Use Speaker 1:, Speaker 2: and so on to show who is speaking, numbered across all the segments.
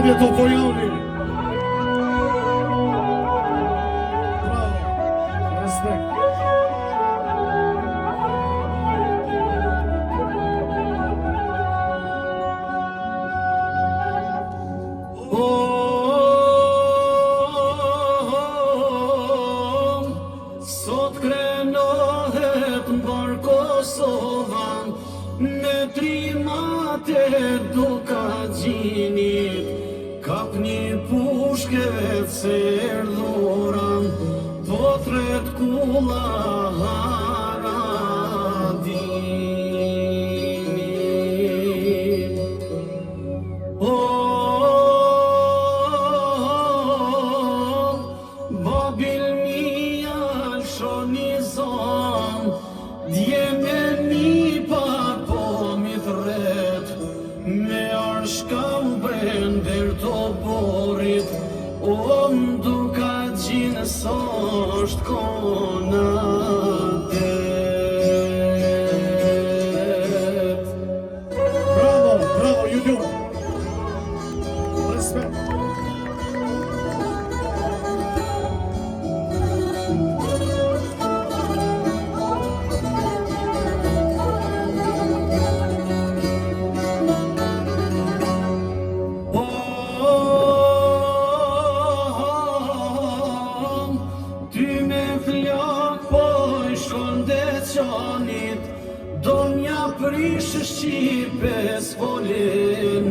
Speaker 1: Vëmendje të Pojoni. Bravo. Respekt.
Speaker 2: Sot krenohet mbar Kosovan me trimat e duka gjinit, kap një pushket se erdhuran, po tret kula haradinit. Babil mija shoni zon, dje me një pa po mi thret, me arshka u brender të borit, o mduka gjinë sosht kona det.
Speaker 1: Bravo, bravo, you do. Respekt.
Speaker 2: Do mja prish Shqipe s'folin,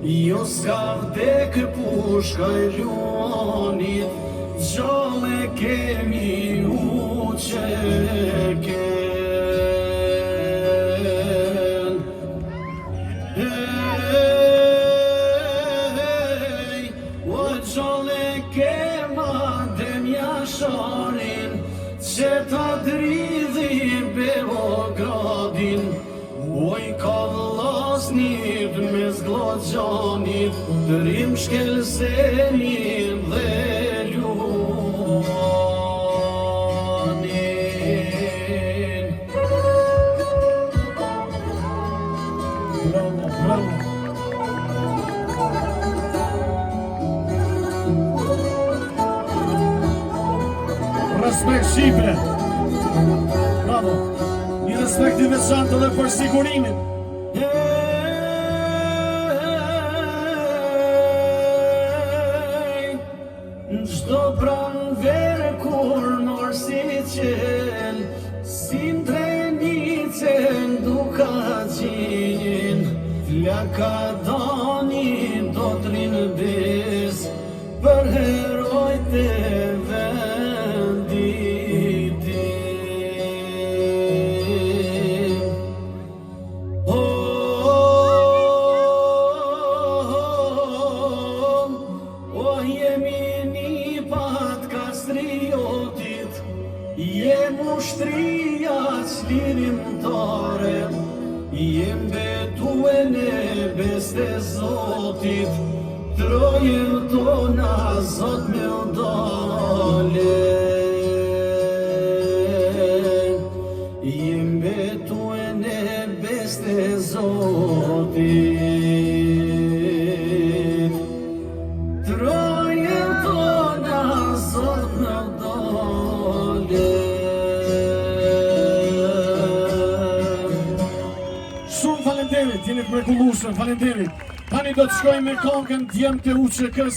Speaker 2: jo s'ka vdek pushka e luanit, gjallë kemi u qeken. Hey, o gjallë kema dhe mja sharin, që ta dridhi Beogradin, oj ka vlasnit me zgloxanit, dërim shkelsenin dhe luanin.
Speaker 1: Bravo, bravo. Respekt Shqipe. Bravo. Një respekt i veçantë edhe për sigurimin.
Speaker 2: Çdo pranverë kur nor si qel, si ndrenicën duka gjin, flaka dani do t'rinë des, për herojt e vendit tim. Jemi një pat kastriotit, jem ushtria qlirimtare, jem betuen e beste Zotit, trojem tona Zot me udale. Jem betuen e beste Zotit, trojem tona Zot me udale.
Speaker 1: Shumë falenderit, jeni të mrekullueshëm, falenderit. Tani do të shkojmë me këngën Djem të UÇK-s.